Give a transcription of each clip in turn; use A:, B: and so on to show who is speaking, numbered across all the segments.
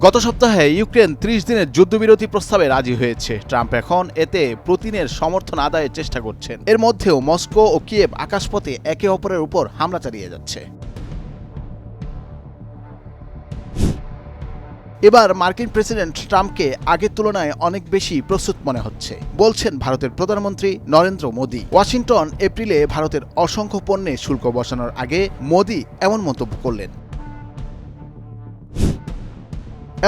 A: গত সপ্তাহে ইউক্রেন ৩০ দিনের যুদ্ধবিরতি প্রস্তাবে রাজি হয়েছে। ট্রাম্প এখন এতে পুতিনের সমর্থন আদায়ের চেষ্টা করছেন। এর মধ্যেও মস্কো ও কিয়েভ আকাশপথে একে অপরের উপর হামলা চালিয়ে যাচ্ছে। এবার মার্কিন প্রেসিডেন্ট ট্রাম্পকে আগের তুলনায় অনেক বেশি প্রস্তুত মনে হচ্ছে, বলছেন ভারতের প্রধানমন্ত্রী নরেন্দ্র মোদি। ওয়াশিংটন এপ্রিলে ভারতের অসংখ্য পণ্যে শুল্ক বসানোর আগে মোদি এমন মন্তব্য করলেন।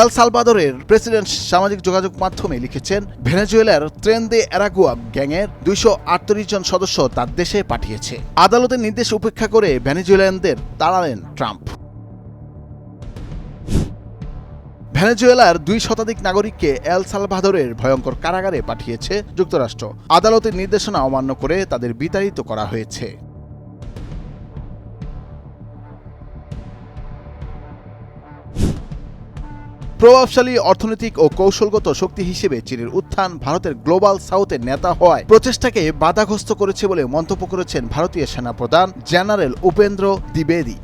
A: এল সালভাদোরের প্রেসিডেন্ট সামাজিক যোগাযোগ মাধ্যমে লিখেছেন, ভেনেজুয়েলার ট্রেন দে অ্যারাগুয়া গ্যাংয়ের ২৩৮ জন সদস্য তার দেশে পাঠিয়েছে। আদালতের নির্দেশ উপেক্ষা করে ভেনেজুয়েলানদের তাড়ালেন ট্রাম্প। ভেনেজুয়েলার ২ শতাধিক নাগরিককে এল সালভাদোরের ভয়ঙ্কর কারাগারে পাঠিয়েছে যুক্তরাষ্ট্র। আদালতের নির্দেশনা অমান্য করে তাদের বিতাড়িত করা হয়েছে। প্রভাবশালী অর্থনৈতিক ও কৌশলগত শক্তি হিসেবে চীনের উত্থান ভারতের গ্লোবাল সাউথের নেতা হওয়ায় প্রচেষ্টাকে বাধাগ্রস্ত করেছে বলে মন্তব্য করেছেন ভারতীয় সেনাপ্রধান জেনারেল উপেন্দ্র দ্বিবেদী।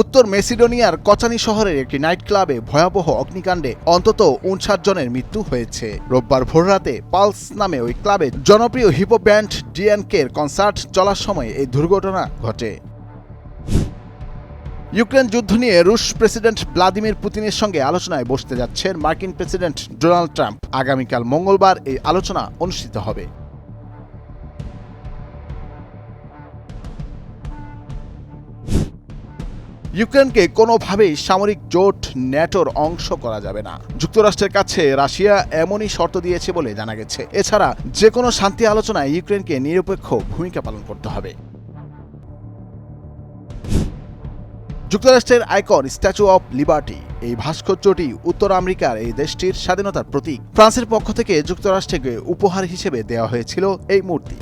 A: উত্তর মেসিডোনিয়ার কচানি শহরের একটি নাইট ক্লাবে ভয়াবহ অগ্নিকাণ্ডে অন্তত ৫৯ জনের মৃত্যু হয়েছে। রোববার ভোররাতে পালস নামে ওই ক্লাবে জনপ্রিয় হিপহপ ব্যান্ড ডিএনকের কনসার্ট চলার সময় এই দুর্ঘটনা ঘটে। ইউক্রেন যুদ্ধ নিয়ে রুশ প্রেসিডেন্ট ভ্লাদিমির পুতিনের সঙ্গে আলোচনায় বসতে যাচ্ছেন মার্কিন প্রেসিডেন্ট ডোনাল্ড ট্রাম্প। আগামীকাল মঙ্গলবার এই আলোচনা অনুষ্ঠিত হবে। ইউক্রেনকে কোনোভাবেই সামরিক জোট ন্যাটোর অংশ করা যাবে না। যুক্তরাষ্ট্রের কাছে রাশিয়া এমনই শর্ত দিয়েছে বলে জানা গেছে। এছাড়া যে কোনো শান্তি আলোচনায় ইউক্রেনকে নিরপেক্ষ ভূমিকা পালন করতে হবে। যুক্তরাষ্ট্রের আইকন স্ট্যাচু অব লিবার্টি, এই ভাস্কর্যটি উত্তর আমেরিকার এই দেশটির স্বাধীনতার প্রতীক। ফ্রান্সের পক্ষ থেকে যুক্তরাষ্ট্রকে উপহার হিসেবে দেওয়া হয়েছিল এই মূর্তি।